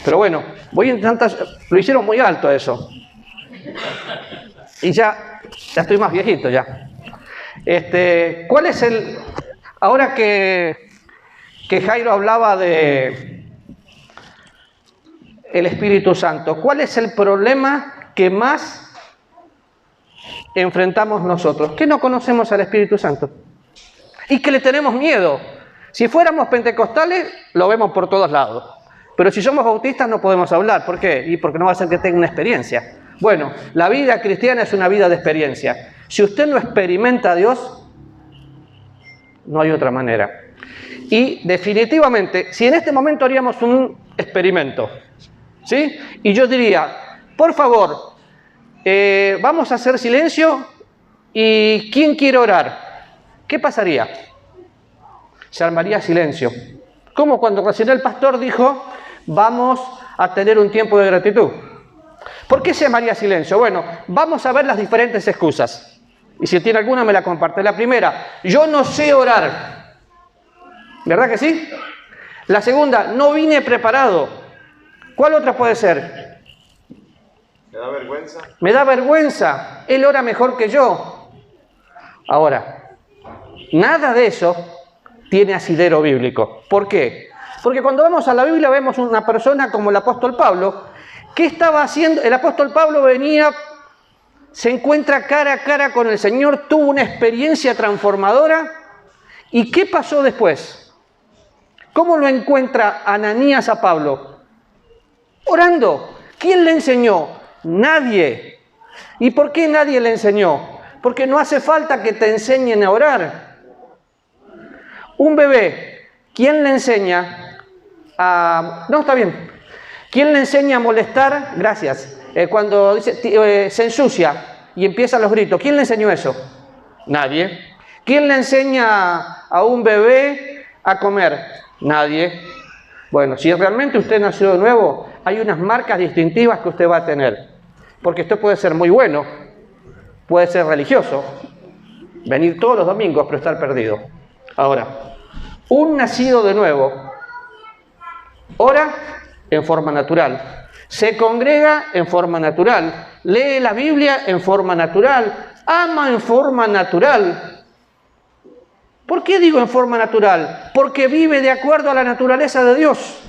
Pero bueno, voy en tantas... Lo hicieron muy alto eso. Y ya estoy más viejito ya. ¿Cuál es el... Ahora que Jairo hablaba de el Espíritu Santo, ¿cuál es el problema que más enfrentamos nosotros? Que no conocemos al Espíritu Santo y que le tenemos miedo. Si fuéramos pentecostales, lo vemos por todos lados. Pero si somos bautistas no podemos hablar. ¿Por qué? Y porque no va a ser que tenga una experiencia. Bueno, la vida cristiana es una vida de experiencia. Si usted no experimenta a Dios, no hay otra manera. Y definitivamente, si en este momento haríamos un experimento, ¿sí? Y yo diría, por favor, vamos a hacer silencio y ¿quién quiere orar? ¿Qué pasaría? Se armaría silencio. Como cuando recién el pastor dijo, vamos a tener un tiempo de gratitud. ¿Por qué se armaría silencio? Bueno, vamos a ver las diferentes excusas. Y si tiene alguna me la comparte. La primera, yo no sé orar. ¿Verdad que sí? La segunda, no vine preparado. ¿Cuál otra puede ser? ¿Me da vergüenza? Me da vergüenza. Él ora mejor que yo. Ahora, nada de eso tiene asidero bíblico. ¿Por qué? Porque cuando vamos a la Biblia vemos una persona como el apóstol Pablo. ¿Qué estaba haciendo? El apóstol Pablo venía, se encuentra cara a cara con el Señor, tuvo una experiencia transformadora. ¿Y qué pasó después? ¿Cómo lo encuentra Ananías a Pablo? Orando. ¿Quién le enseñó? Nadie. ¿Y por qué nadie le enseñó? Porque no hace falta que te enseñen a orar. Un bebé, ¿quién le enseña a... No, está bien. ¿Quién le enseña a molestar? Gracias. Cuando dice, se ensucia y empiezan los gritos. ¿Quién le enseñó eso? Nadie. ¿Quién le enseña a un bebé a comer? Nadie. Bueno, si realmente usted nació de nuevo, hay unas marcas distintivas que usted va a tener. Porque usted puede ser muy bueno, puede ser religioso, venir todos los domingos, pero estar perdido. Ahora, un nacido de nuevo ora en forma natural, se congrega en forma natural, lee la Biblia en forma natural, ama en forma natural. ¿Por qué digo en forma natural? Porque vive de acuerdo a la naturaleza de Dios.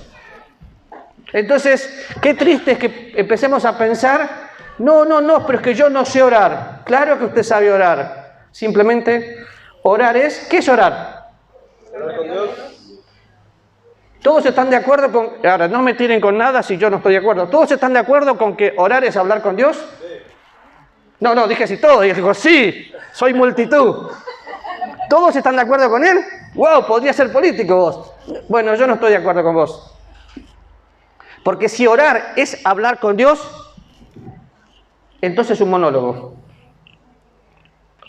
Entonces, qué triste es que empecemos a pensar, no, pero es que yo no sé orar. Claro que usted sabe orar. Simplemente, orar es, ¿qué es orar? ¿Orar con Dios? ¿Todos están de acuerdo con...? Ahora, no me tiren con nada si yo no estoy de acuerdo. ¿Todos están de acuerdo con que orar es hablar con Dios? Sí. No, dije sí todos. Y dijo, sí, soy multitud. ¿Todos están de acuerdo con él? ¡Wow! Podría ser político vos. Bueno, yo no estoy de acuerdo con vos. Porque si orar es hablar con Dios, entonces es un monólogo.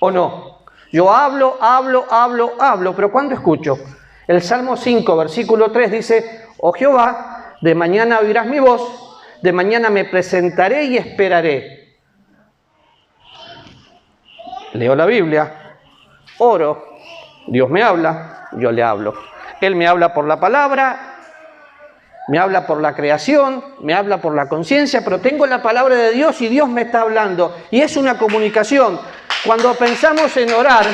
¿O no? Yo hablo, pero ¿cuándo escucho? El Salmo 5, versículo 3 dice, oh Jehová, de mañana oirás mi voz, de mañana me presentaré y esperaré. Leo la Biblia, oro, Dios me habla, yo le hablo. Él me habla por la palabra, me habla por la creación, me habla por la conciencia, pero tengo la palabra de Dios y Dios me está hablando. Y es una comunicación. Cuando pensamos en orar,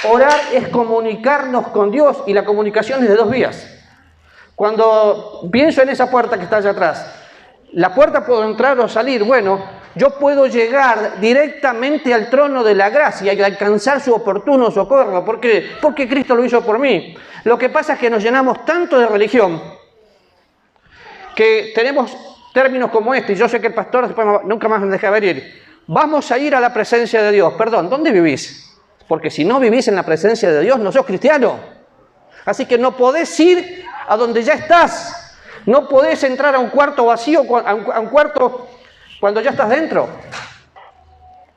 orar es comunicarnos con Dios y la comunicación es de dos vías. Cuando pienso en esa puerta que está allá atrás, la puerta puedo entrar o salir. Bueno, yo puedo llegar directamente al trono de la gracia y alcanzar su oportuno socorro. ¿Por qué? Porque Cristo lo hizo por mí. Lo que pasa es que nos llenamos tanto de religión que tenemos términos como este, y yo sé que el pastor después nunca más me deja venir. Vamos a ir a la presencia de Dios. Perdón, ¿dónde vivís? Porque si no vivís en la presencia de Dios, no sos cristiano. Así que no podés ir a donde ya estás. No podés entrar a un cuarto vacío, a un cuarto cuando ya estás dentro.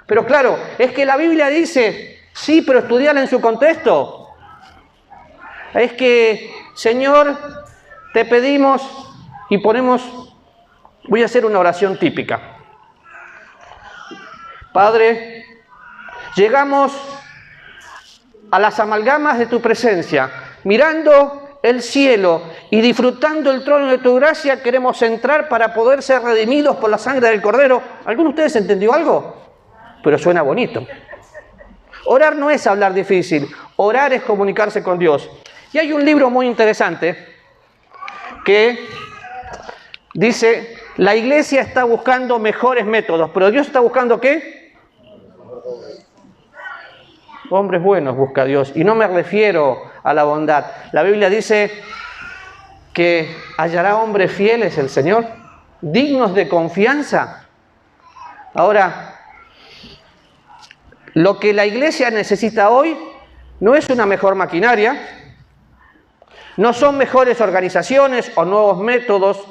Pero claro, es que la Biblia dice, sí, pero estudiala en su contexto. Es que, Señor, te pedimos y ponemos, voy a hacer una oración típica. Padre, llegamos a las amalgamas de tu presencia, mirando el cielo y disfrutando el trono de tu gracia queremos entrar para poder ser redimidos por la sangre del Cordero. ¿Alguno de ustedes entendió algo? Pero suena bonito. Orar no es hablar difícil, orar es comunicarse con Dios. Y hay un libro muy interesante que dice, la iglesia está buscando mejores métodos, pero Dios está buscando ¿qué? Hombres buenos busca Dios, y no me refiero a la bondad. La Biblia dice que hallará hombres fieles el Señor, dignos de confianza. Ahora, lo que la iglesia necesita hoy no es una mejor maquinaria, no son mejores organizaciones o nuevos métodos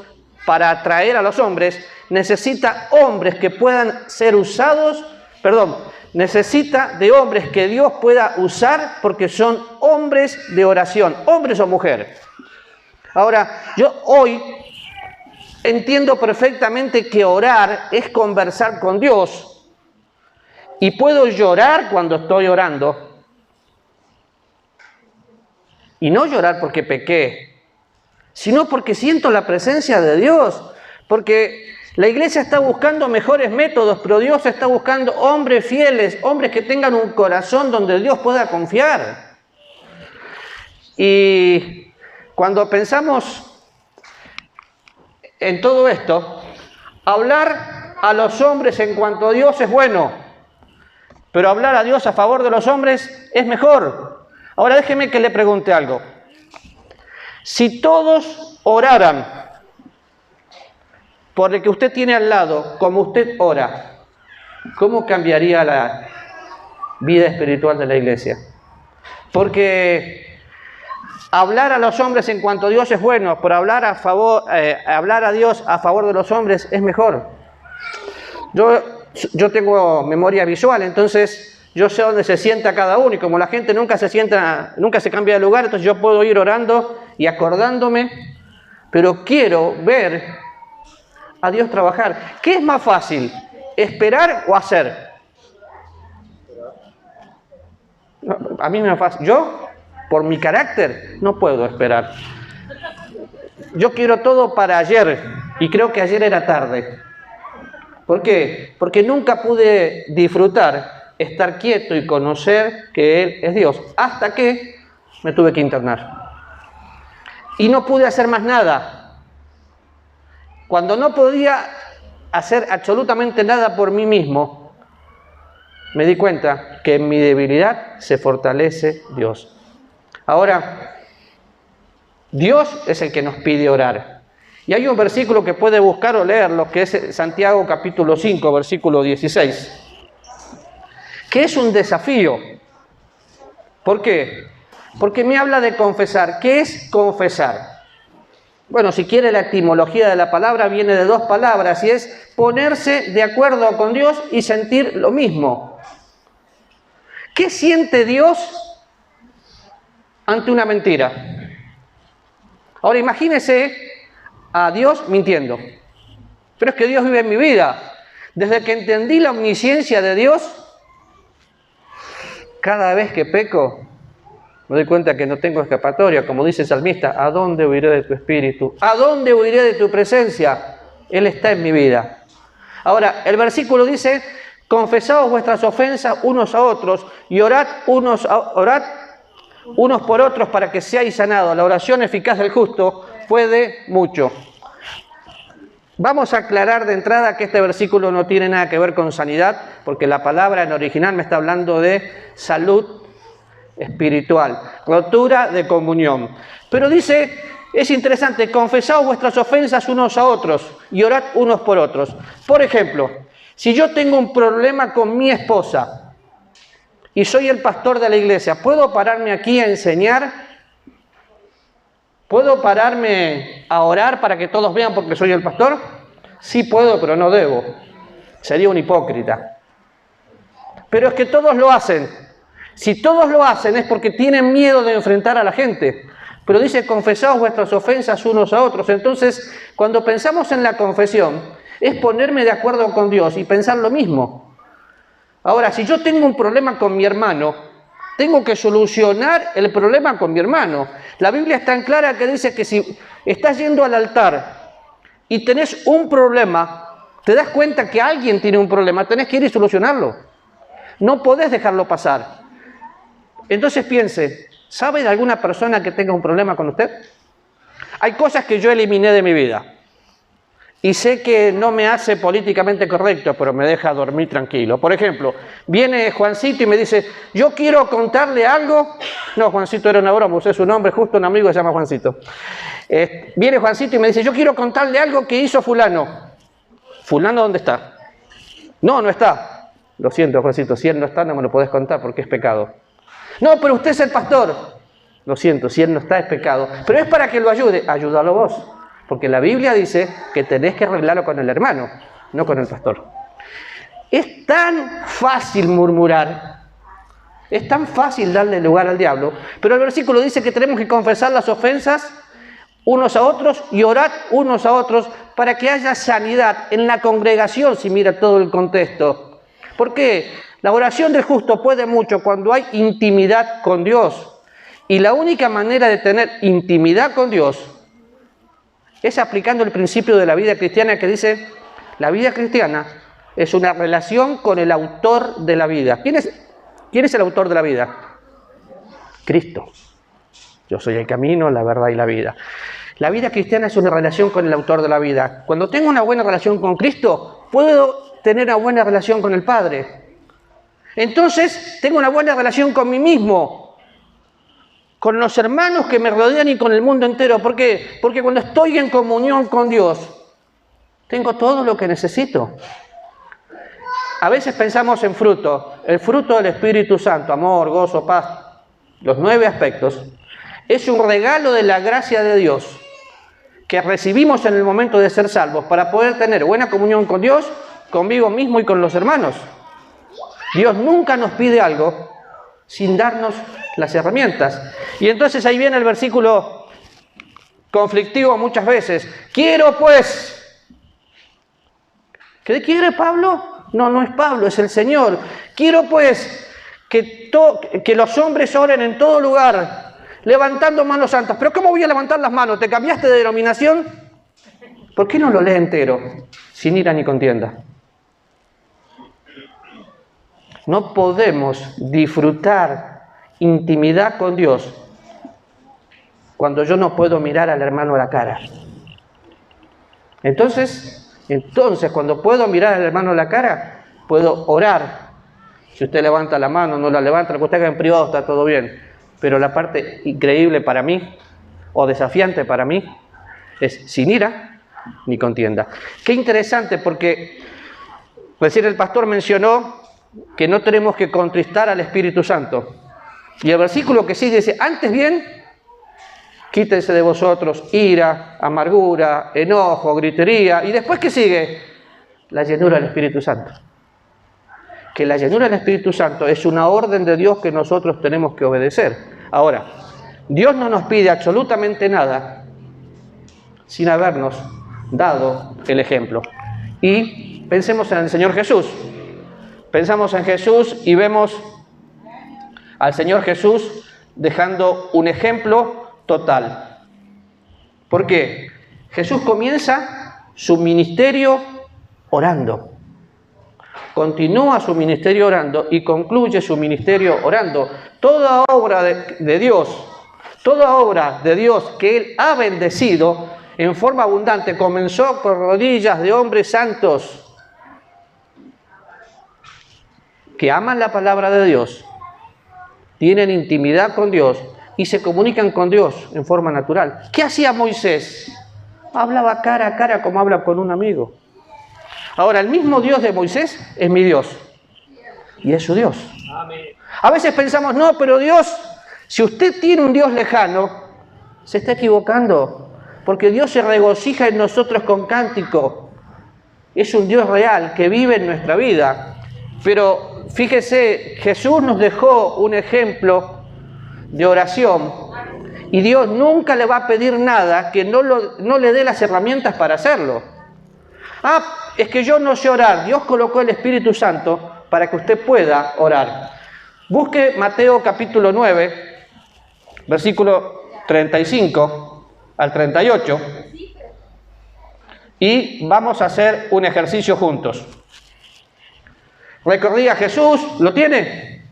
para atraer a los hombres. Necesita hombres que puedan ser usados, necesita de hombres que Dios pueda usar porque son hombres de oración, hombres o mujeres. Ahora, yo hoy entiendo perfectamente que orar es conversar con Dios. Y puedo llorar cuando estoy orando. Y no llorar porque pequé, sino porque siento la presencia de Dios. Porque la iglesia está buscando mejores métodos, pero Dios está buscando hombres fieles, hombres que tengan un corazón donde Dios pueda confiar. Y cuando pensamos en todo esto, hablar a los hombres en cuanto a Dios es bueno. Pero hablar a Dios a favor de los hombres es mejor. Ahora déjeme que le pregunte algo. Si todos oraran por el que usted tiene al lado, como usted ora, ¿cómo cambiaría la vida espiritual de la iglesia? Porque hablar a los hombres en cuanto a Dios es bueno, pero hablar a Dios a favor de los hombres es mejor. Yo tengo memoria visual, entonces yo sé dónde se sienta cada uno, y como la gente nunca se cambia de lugar, entonces yo puedo ir orando y acordándome, pero quiero ver a Dios trabajar. ¿Qué es más fácil, esperar o hacer? A mí me es fácil. Yo, por mi carácter, no puedo esperar. Yo quiero todo para ayer, y creo que ayer era tarde. ¿Por qué? Porque nunca pude disfrutar, estar quieto y conocer que Él es Dios, hasta que me tuve que internar. Y no pude hacer más nada. Cuando no podía hacer absolutamente nada por mí mismo, me di cuenta que en mi debilidad se fortalece Dios. Ahora, Dios es el que nos pide orar. Y hay un versículo que puede buscar o leerlo, que es Santiago capítulo 5, versículo 16, que es un desafío. ¿Por qué? Porque me habla de confesar. ¿Qué es confesar? Bueno, si quiere, la etimología de la palabra viene de dos palabras, y es ponerse de acuerdo con Dios y sentir lo mismo. ¿Qué siente Dios ante una mentira? Ahora imagínese a Dios mintiendo. Pero es que Dios vive en mi vida. Desde que entendí la omnisciencia de Dios, cada vez que peco, me doy cuenta que no tengo escapatoria. Como dice el salmista, ¿a dónde huiré de tu espíritu? ¿A dónde huiré de tu presencia? Él está en mi vida. Ahora, el versículo dice, confesaos vuestras ofensas unos a otros y orad unos por otros para que seáis sanados. La oración eficaz del justo puede mucho. Vamos a aclarar de entrada que este versículo no tiene nada que ver con sanidad, porque la palabra en original me está hablando de salud espiritual, rotura de comunión. Pero dice, es interesante, confesaos vuestras ofensas unos a otros y orad unos por otros. Por ejemplo, si yo tengo un problema con mi esposa y soy el pastor de la iglesia, ¿puedo pararme aquí a enseñar? ¿Puedo pararme a orar para que todos vean porque soy el pastor? Sí puedo, pero no debo. Sería un hipócrita. Pero es que todos lo hacen. Si todos lo hacen es porque tienen miedo de enfrentar a la gente. Pero dice, confesaos vuestras ofensas unos a otros. Entonces, cuando pensamos en la confesión, es ponerme de acuerdo con Dios y pensar lo mismo. Ahora, si yo tengo un problema con mi hermano tengo que solucionar el problema con mi hermano. La Biblia es tan clara que dice que si estás yendo al altar y tenés un problema, te das cuenta que alguien tiene un problema, tenés que ir y solucionarlo. No podés dejarlo pasar. Entonces piense, ¿sabe de alguna persona que tenga un problema con usted? Hay cosas que yo eliminé de mi vida. Y sé que no me hace políticamente correcto, pero me deja dormir tranquilo. Por ejemplo, viene Juancito y me dice, yo quiero contarle algo. No, Juancito era una broma, usé su nombre, justo un amigo que se llama Juancito. Viene Juancito y me dice, yo quiero contarle algo que hizo fulano. ¿Fulano dónde está? No, no está. Lo siento, Juancito, si él no está no me lo podés contar porque es pecado. No, pero usted es el pastor. Lo siento, si él no está es pecado. Pero es para que lo ayude. Ayúdalo vos. Porque la Biblia dice que tenés que arreglarlo con el hermano, no con el pastor. Es tan fácil murmurar, es tan fácil darle lugar al diablo, pero el versículo dice que tenemos que confesar las ofensas unos a otros y orar unos a otros para que haya sanidad en la congregación, si mira todo el contexto. ¿Por qué? La oración del justo puede mucho cuando hay intimidad con Dios. Y la única manera de tener intimidad con Dios es aplicando el principio de la vida cristiana que dice, la vida cristiana es una relación con el autor de la vida. ¿Quién es el autor de la vida? Cristo. Yo soy el camino, la verdad y la vida. La vida cristiana es una relación con el autor de la vida. Cuando tengo una buena relación con Cristo, puedo tener una buena relación con el Padre. Entonces, tengo una buena relación con mí mismo, con los hermanos que me rodean y con el mundo entero. ¿Por qué? Porque cuando estoy en comunión con Dios, tengo todo lo que necesito. A veces pensamos en fruto, el fruto del Espíritu Santo, amor, gozo, paz, los 9 aspectos, es un regalo de la gracia de Dios que recibimos en el momento de ser salvos para poder tener buena comunión con Dios, conmigo mismo y con los hermanos. Dios nunca nos pide algo sin darnos las herramientas. Y entonces ahí viene el versículo conflictivo muchas veces. Quiero pues. ¿Qué quiere Pablo? No, no es Pablo, es el Señor. Quiero pues que los hombres oren en todo lugar, levantando manos santas. ¿Pero cómo voy a levantar las manos? ¿Te cambiaste de denominación? ¿Por qué no lo lee entero? Sin ira ni contienda. No podemos disfrutar intimidad con Dios cuando yo no puedo mirar al hermano a la cara. Entonces, cuando puedo mirar al hermano a la cara, puedo orar. Si usted levanta la mano, no la levanta, lo que usted haga en privado está todo bien. Pero la parte increíble para mí, o desafiante para mí, es sin ira ni contienda. Qué interesante, porque recién el pastor mencionó que no tenemos que contristar al Espíritu Santo. Y el versículo que sigue dice, antes bien, quítense de vosotros ira, amargura, enojo, gritería. Y después, ¿qué sigue? La llenura del Espíritu Santo. Que la llenura del Espíritu Santo es una orden de Dios que nosotros tenemos que obedecer. Ahora, Dios no nos pide absolutamente nada sin habernos dado el ejemplo. Y pensemos en el Señor Jesús. Pensamos en Jesús y vemos al Señor Jesús dejando un ejemplo total. ¿Por qué? Jesús comienza su ministerio orando. Continúa su ministerio orando y concluye su ministerio orando. Toda obra de Dios que Él ha bendecido en forma abundante comenzó con rodillas de hombres santos que aman la palabra de Dios, tienen intimidad con Dios y se comunican con Dios en forma natural. ¿Qué hacía Moisés? Hablaba cara a cara como habla con un amigo. Ahora, el mismo Dios de Moisés es mi Dios y es su Dios. Amén. A veces pensamos, no, pero Dios, si usted tiene un Dios lejano, se está equivocando, porque Dios se regocija en nosotros con cántico. Es un Dios real que vive en nuestra vida. Pero fíjese, Jesús nos dejó un ejemplo de oración y Dios nunca le va a pedir nada que no le dé las herramientas para hacerlo. Es que yo no sé orar. Dios colocó el Espíritu Santo para que usted pueda orar. Busque Mateo capítulo 9, versículo 35 al 38, y vamos a hacer un ejercicio juntos. Recorrí a Jesús, ¿lo tiene?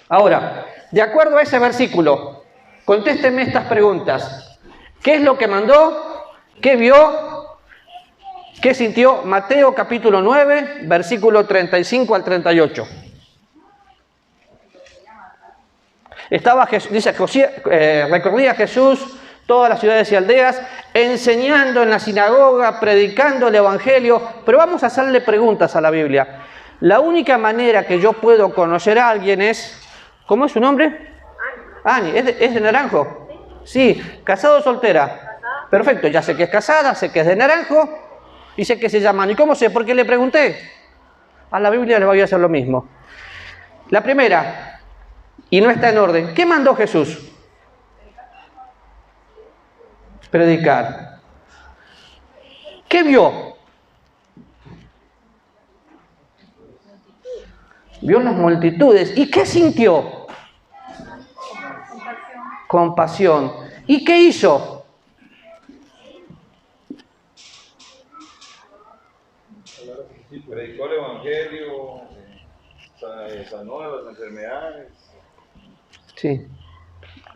Ahora, de acuerdo a ese versículo, contésteme estas preguntas. ¿Qué es lo que mandó? ¿Qué vio? ¿Qué sintió? Mateo capítulo 9, versículo 35 al 38. Recorría Jesús todas las ciudades y aldeas, enseñando en la sinagoga, predicando el Evangelio. Pero vamos a hacerle preguntas a la Biblia. La única manera que yo puedo conocer a alguien es... ¿Cómo es su nombre? Ani. ¿Es de Naranjo? Sí. ¿Casado o soltera? Perfecto, ya sé que es casada, sé que es de Naranjo y sé que se llama Ani. ¿Cómo sé? Porque le pregunté. A la Biblia le voy a hacer lo mismo. La primera, y no está en orden. ¿Qué mandó Jesús? Predicar. ¿Qué vio? Vio las multitudes. ¿Y qué sintió? Compasión. ¿Y qué hizo? Predicó el Evangelio, sanó las enfermedades. Sí,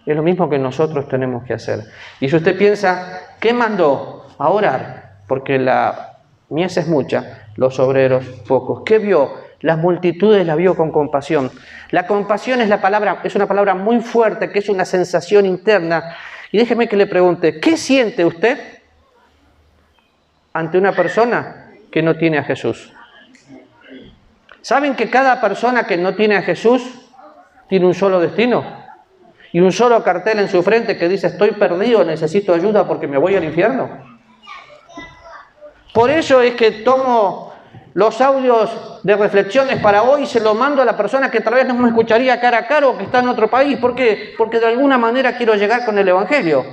es lo mismo que nosotros tenemos que hacer. Y si usted piensa, ¿qué mandó? A orar, porque la mies es mucha, los obreros pocos. ¿Qué vio? Las multitudes la vio con compasión. La compasión es una palabra muy fuerte, que es una sensación interna. Y déjeme que le pregunte, ¿qué siente usted ante una persona que no tiene a Jesús? ¿Saben que cada persona que no tiene a Jesús tiene un solo destino? Y un solo cartel en su frente que dice, estoy perdido, necesito ayuda porque me voy al infierno. Por eso es que tomo los audios de reflexiones para hoy y se los mando a la persona que tal vez no me escucharía cara a cara o que está en otro país. ¿Por qué? Porque de alguna manera quiero llegar con el Evangelio.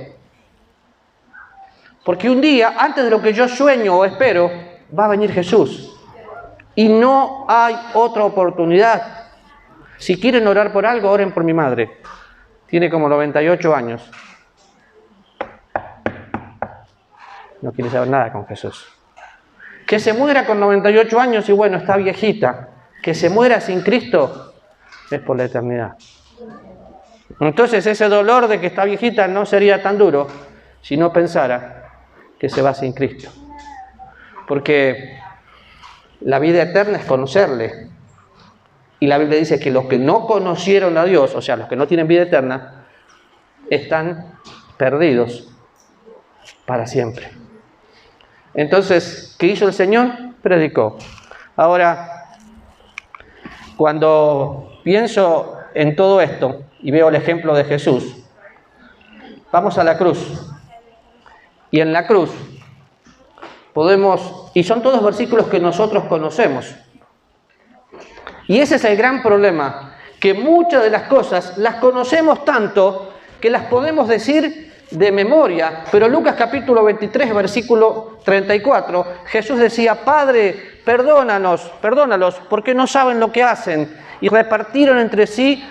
Porque un día, antes de lo que yo sueño o espero, va a venir Jesús. Y no hay otra oportunidad. Si quieren orar por algo, oren por mi madre. Tiene como 98 años. No quiere saber nada con Jesús. Que se muera con 98 años y bueno, está viejita. Que se muera sin Cristo es por la eternidad. Entonces ese dolor de que está viejita no sería tan duro si no pensara que se va sin Cristo. Porque la vida eterna es conocerle. Y la Biblia dice que los que no conocieron a Dios, o sea, los que no tienen vida eterna, están perdidos para siempre. Entonces, ¿qué hizo el Señor? Predicó. Ahora, cuando pienso en todo esto y veo el ejemplo de Jesús, vamos a la cruz. Y en la cruz podemos, y son todos versículos que nosotros conocemos. Y ese es el gran problema, que muchas de las cosas las conocemos tanto que las podemos decir de memoria. Pero Lucas capítulo 23, versículo 34, Jesús decía, Padre, perdónalos, porque no saben lo que hacen. Y repartieron entre sí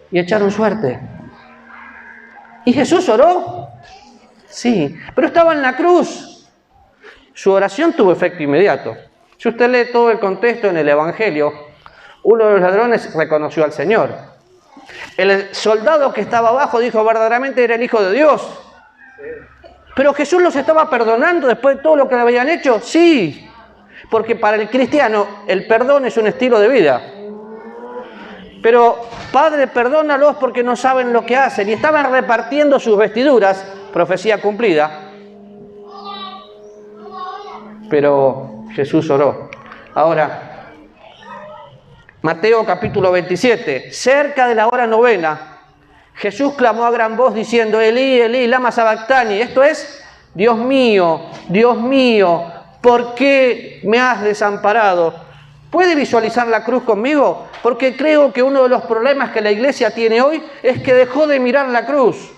y echaron suerte. ¿Y Jesús oró? Sí, pero estaba en la cruz. Su oración tuvo efecto inmediato. Si usted lee todo el contexto en el Evangelio, uno de los ladrones reconoció al Señor. El soldado que estaba abajo dijo, verdaderamente era el Hijo de Dios. Pero Jesús los estaba perdonando después de todo lo que le habían hecho. Sí, porque para el cristiano el perdón es un estilo de vida. Pero, Padre, perdónalos porque no saben lo que hacen. Y estaban repartiendo sus vestiduras, profecía cumplida. Pero Jesús oró. Ahora, Mateo capítulo 27, cerca de la hora novena, Jesús clamó a gran voz diciendo, Elí, Elí, lama sabactani. Esto es, Dios mío, ¿por qué me has desamparado? ¿Puede visualizar la cruz conmigo? Porque creo que uno de los problemas que la iglesia tiene hoy es que dejó de mirar la cruz.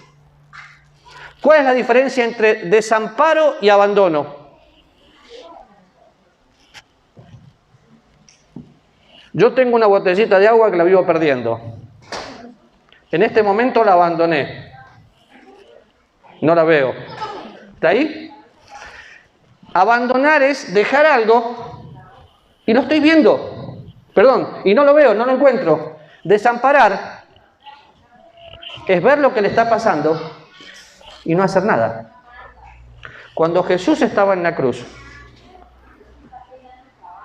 ¿Cuál es la diferencia entre desamparo y abandono? Yo tengo una botellita de agua que la vivo perdiendo. En este momento la abandoné. No la veo. ¿Está ahí? Abandonar es dejar algo y lo estoy viendo. Perdón, y no lo veo, no lo encuentro. Desamparar es ver lo que le está pasando y no hacer nada. Cuando Jesús estaba en la cruz,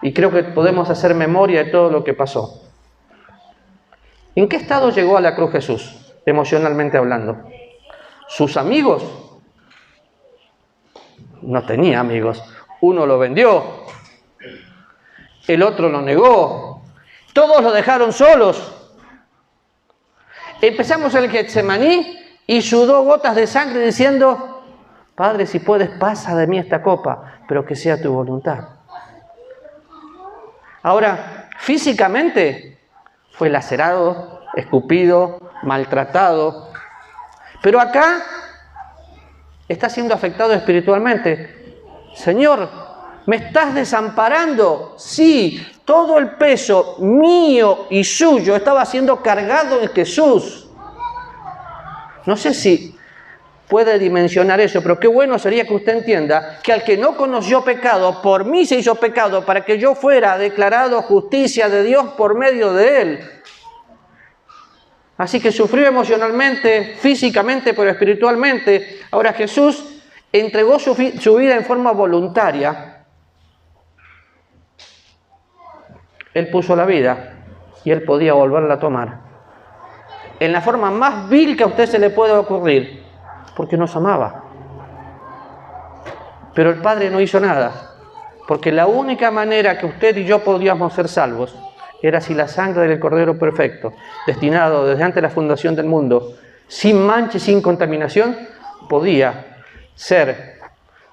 y creo que podemos hacer memoria de todo lo que pasó. ¿En qué estado llegó a la cruz Jesús, emocionalmente hablando? ¿Sus amigos? No tenía amigos. Uno lo vendió, el otro lo negó, todos lo dejaron solos. Empezamos el Getsemaní y sudó gotas de sangre diciendo: Padre, si puedes, pasa de mí esta copa, pero que sea tu voluntad. Ahora, físicamente fue lacerado, escupido, maltratado, pero acá está siendo afectado espiritualmente. Señor, ¿me estás desamparando? Sí, todo el peso mío y suyo estaba siendo cargado en Jesús. No sé si puede dimensionar eso, pero qué bueno sería que usted entienda que al que no conoció pecado, por mí se hizo pecado para que yo fuera declarado justicia de Dios por medio de él. Así que sufrió emocionalmente, físicamente, pero espiritualmente. Ahora Jesús entregó su vida en forma voluntaria. Él puso la vida y él podía volverla a tomar. En la forma más vil que a usted se le pueda ocurrir. Porque nos amaba. Pero el Padre no hizo nada. Porque la única manera que usted y yo podíamos ser salvos era si la sangre del Cordero Perfecto, destinado desde antes de la fundación del mundo, sin mancha y sin contaminación, podía ser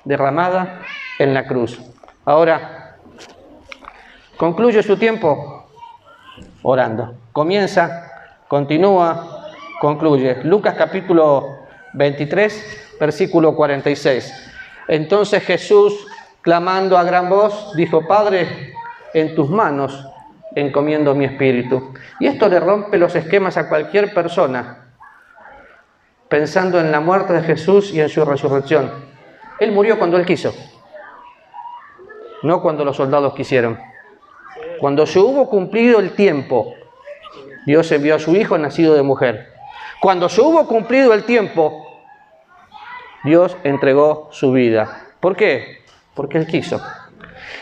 derramada en la cruz. Ahora, concluye su tiempo orando. Comienza, continúa, concluye. Lucas capítulo 23, versículo 46. Entonces Jesús, clamando a gran voz, dijo: Padre, en tus manos encomiendo mi espíritu. Y esto le rompe los esquemas a cualquier persona, pensando en la muerte de Jesús y en su resurrección. Él murió cuando Él quiso, no cuando los soldados quisieron. Cuando se hubo cumplido el tiempo, Dios envió a su Hijo nacido de mujer. Cuando se hubo cumplido el tiempo, Dios entregó su vida. ¿Por qué? Porque Él quiso.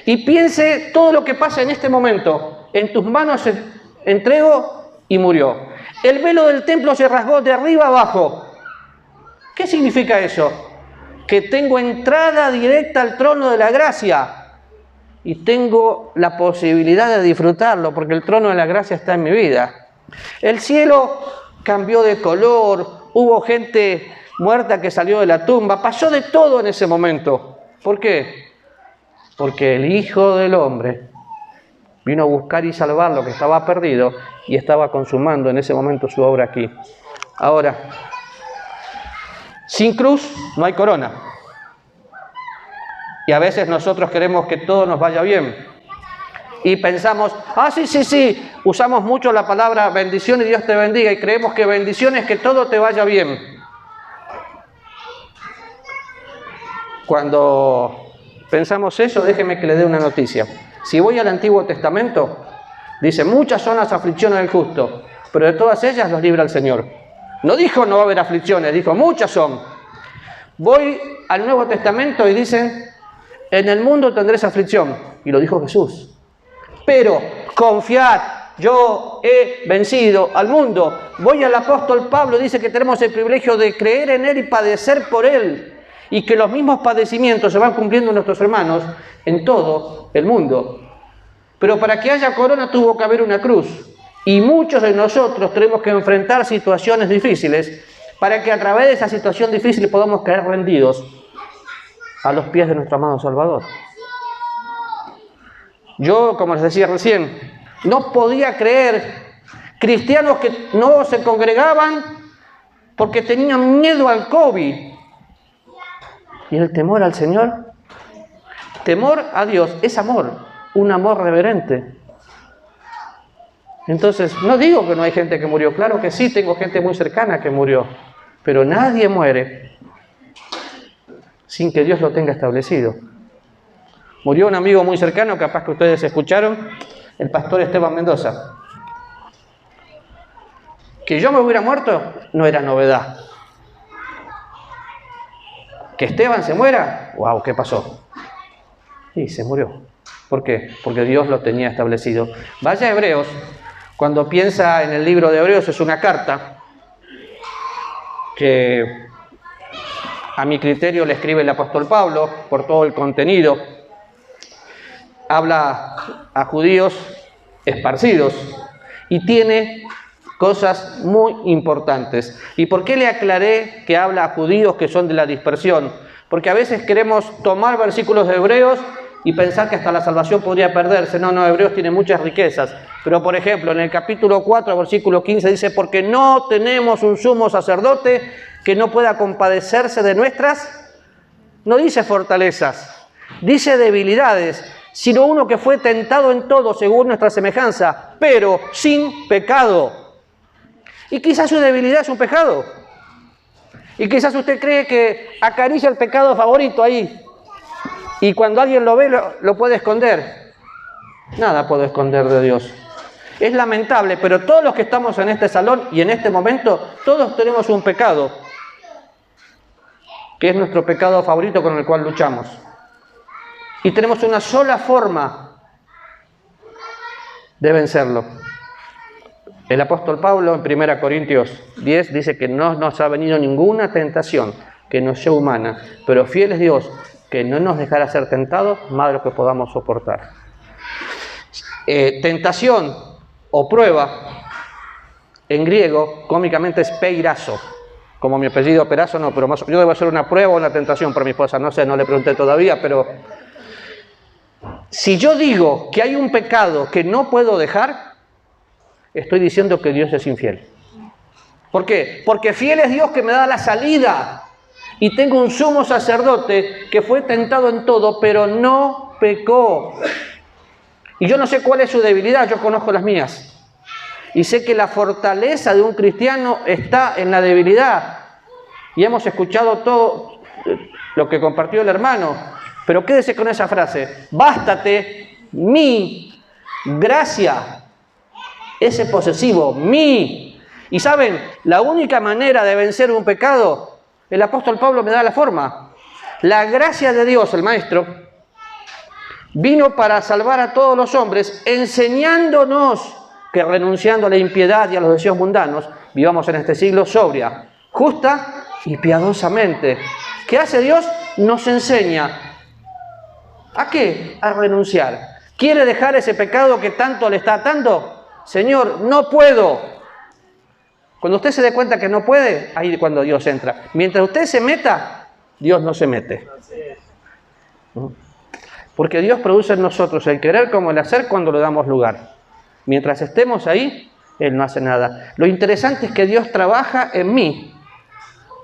Y piense todo lo que pasa en este momento. En tus manos se entregó y murió. El velo del templo se rasgó de arriba abajo. ¿Qué significa eso? Que tengo entrada directa al trono de la gracia. Y tengo la posibilidad de disfrutarlo, porque el trono de la gracia está en mi vida. El cielo cambió de color, hubo gente muerta que salió de la tumba, pasó de todo en ese momento. ¿Por qué? Porque el Hijo del Hombre vino a buscar y salvar lo que estaba perdido y estaba consumando en ese momento su obra aquí. Ahora, sin cruz no hay corona. Y a veces nosotros queremos que todo nos vaya bien. Y pensamos: sí, usamos mucho la palabra bendición y Dios te bendiga, y creemos que bendición es que todo te vaya bien. Cuando pensamos eso, déjeme que le dé una noticia. Si voy al Antiguo Testamento, dice: muchas son las aflicciones del justo, pero de todas ellas los libra el Señor. No dijo no va a haber aflicciones, dijo muchas son. Voy al Nuevo Testamento y dicen: en el mundo tendréis aflicción, y lo dijo Jesús. Pero confiad, yo he vencido al mundo. Voy al apóstol Pablo, dice que tenemos el privilegio de creer en Él y padecer por Él. Y que los mismos padecimientos se van cumpliendo en nuestros hermanos en todo el mundo. Pero para que haya corona tuvo que haber una cruz. Y muchos de nosotros tenemos que enfrentar situaciones difíciles para que a través de esa situación difícil podamos caer rendidos a los pies de nuestro amado Salvador. Yo, como les decía recién, no podía creer cristianos que no se congregaban porque tenían miedo al COVID. Y el temor al Señor, temor a Dios, es amor, un amor reverente. Entonces, no digo que no hay gente que murió. Claro que sí, tengo gente muy cercana que murió. Pero nadie muere sin que Dios lo tenga establecido. Murió un amigo muy cercano, capaz que ustedes escucharon, el pastor Esteban Mendoza. Que yo me hubiera muerto no era novedad. Que Esteban se muera, wow, ¿qué pasó? Y se murió. ¿Por qué? Porque Dios lo tenía establecido. Vaya a Hebreos, cuando piensa en el libro de Hebreos, es una carta que a mi criterio le escribe el apóstol Pablo por todo el contenido. Habla a judíos esparcidos y tiene cosas muy importantes. ¿Y por qué le aclaré que habla a judíos que son de la dispersión? Porque a veces queremos tomar versículos de Hebreos y pensar que hasta la salvación podría perderse. No, Hebreos tiene muchas riquezas. Pero, por ejemplo, en el capítulo 4, versículo 15 dice: porque no tenemos un sumo sacerdote que no pueda compadecerse de nuestras, no dice fortalezas, dice debilidades, sino uno que fue tentado en todo según nuestra semejanza, pero sin pecado. Y quizás su debilidad es un pecado. Y quizás usted cree que acaricia el pecado favorito ahí. Y cuando alguien lo ve, lo puede esconder. Nada puedo esconder de Dios. Es lamentable, pero todos los que estamos en este salón y en este momento, todos tenemos un pecado, que es nuestro pecado favorito con el cual luchamos. Y tenemos una sola forma de vencerlo. El apóstol Pablo en 1 Corintios 10 dice que no nos ha venido ninguna tentación que no sea humana, pero fiel es Dios que no nos dejará ser tentados más de lo que podamos soportar. Tentación o prueba, en griego, cómicamente es peirazo. Como mi apellido Perazo, no, pero yo debo hacer una prueba o una tentación para mi esposa, no sé, no le pregunté todavía, pero si yo digo que hay un pecado que no puedo dejar, estoy diciendo que Dios es infiel. ¿Por qué? Porque fiel es Dios que me da la salida. Y tengo un sumo sacerdote que fue tentado en todo, pero no pecó. Y yo no sé cuál es su debilidad, yo conozco las mías. Y sé que la fortaleza de un cristiano está en la debilidad. Y hemos escuchado todo lo que compartió el hermano. Pero quédese con esa frase: bástate mi gracia. Ese posesivo, mi. Y saben, la única manera de vencer un pecado, el apóstol Pablo me da la forma. La gracia de Dios, el Maestro, vino para salvar a todos los hombres, enseñándonos que renunciando a la impiedad y a los deseos mundanos, vivamos en este siglo sobria, justa y piadosamente. ¿Qué hace Dios? Nos enseña. ¿A qué? A renunciar. ¿Quiere dejar ese pecado que tanto le está atando? Señor, no puedo. Cuando usted se dé cuenta que no puede, ahí es cuando Dios entra. Mientras usted se meta, Dios no se mete. Porque Dios produce en nosotros el querer como el hacer cuando le damos lugar. Mientras estemos ahí, Él no hace nada. Lo interesante es que Dios trabaja en mí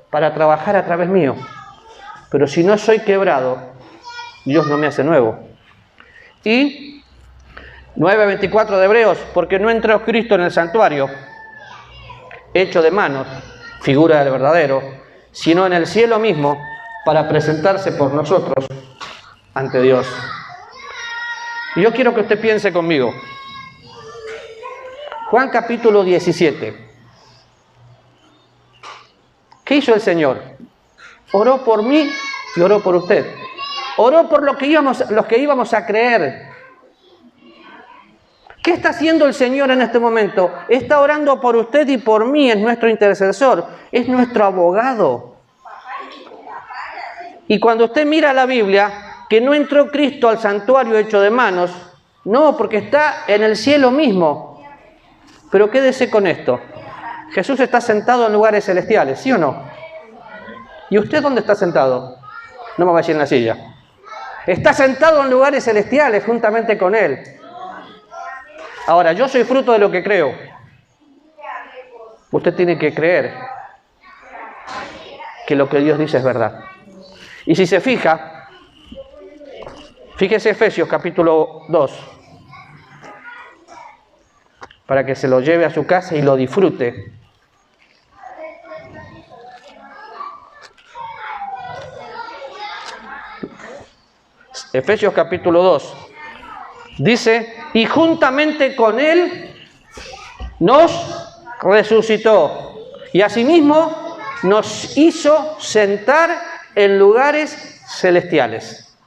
para trabajar a través mío. Pero si no soy quebrado, Dios no me hace nuevo. Y 9:24 de Hebreos: porque no entró Cristo en el santuario, hecho de manos, figura del verdadero, sino en el cielo mismo, para presentarse por nosotros ante Dios. Y yo quiero que usted piense conmigo. Juan capítulo 17. ¿Qué hizo el Señor? Oró por mí y oró por usted. Oró por los que íbamos a creer. ¿Qué está haciendo el Señor en este momento? Está orando por usted y por mí, es nuestro intercesor, es nuestro abogado. Y cuando usted mira la Biblia, que no entró Cristo al santuario hecho de manos, no, porque está en el cielo mismo. Pero quédese con esto: Jesús está sentado en lugares celestiales, ¿sí o no? ¿Y usted dónde está sentado? No me vaya en la silla. Está sentado en lugares celestiales juntamente con Él. Ahora, yo soy fruto de lo que creo. Usted tiene que creer que lo que Dios dice es verdad. Y si se fija, fíjese Efesios capítulo 2. para que se lo lleve a su casa y lo disfrute. Efesios capítulo 2 dice: y juntamente con Él nos resucitó y asimismo nos hizo sentar en lugares celestiales.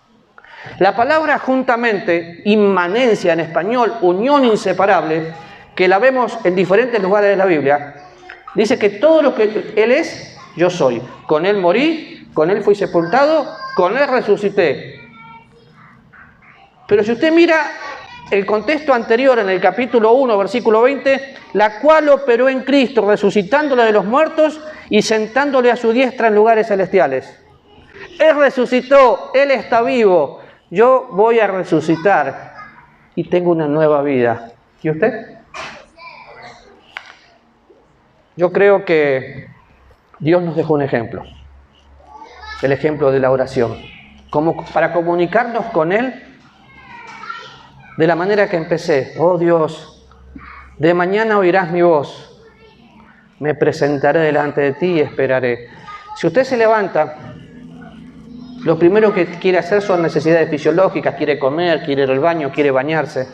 La palabra juntamente, inmanencia en español, unión inseparable, que la vemos en diferentes lugares de la Biblia, dice que todo lo que Él es, yo soy. Con Él morí, con Él fui sepultado, con Él resucité. Pero si usted mira el contexto anterior en el capítulo 1, versículo 20, la cual operó en Cristo, resucitándole de los muertos y sentándole a su diestra en lugares celestiales. Él resucitó, Él está vivo. Yo voy a resucitar y tengo una nueva vida. ¿Y usted? Yo creo que Dios nos dejó un ejemplo. El ejemplo de la oración. Como para comunicarnos con Él de la manera que empecé. Oh Dios, de mañana oirás mi voz. Me presentaré delante de ti y esperaré. Si usted se levanta, lo primero que quiere hacer son necesidades fisiológicas, quiere comer, quiere ir al baño, quiere bañarse.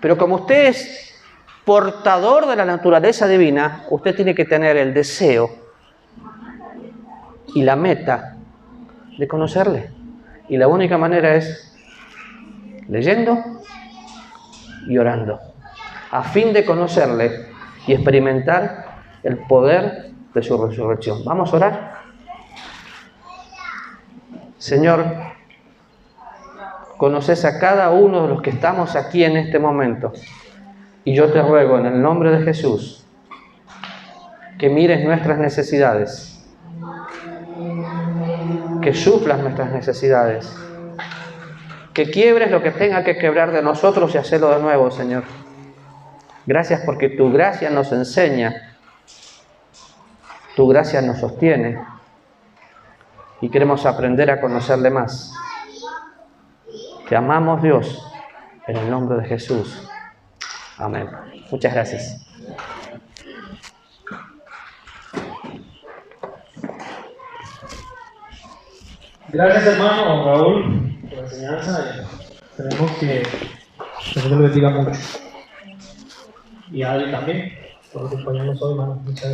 Pero como usted es portador de la naturaleza divina, usted tiene que tener el deseo y la meta de conocerle. Y la única manera es leyendo y orando, a fin de conocerle y experimentar el poder de su resurrección. ¿Vamos a orar? Señor, conoces a cada uno de los que estamos aquí en este momento. Y yo te ruego en el nombre de Jesús que mires nuestras necesidades, que suplas nuestras necesidades, que quiebres lo que tenga que quebrar de nosotros y hacerlo de nuevo, Señor. Gracias porque tu gracia nos enseña, tu gracia nos sostiene y queremos aprender a conocerle más. Te amamos, Dios, en el nombre de Jesús. Amén. Muchas gracias. Gracias, hermano Raúl, por la enseñanza. Esperemos que Dios lo bendiga mucho. Y a él también, por acompañarnos hoy, hermano. Muchas gracias.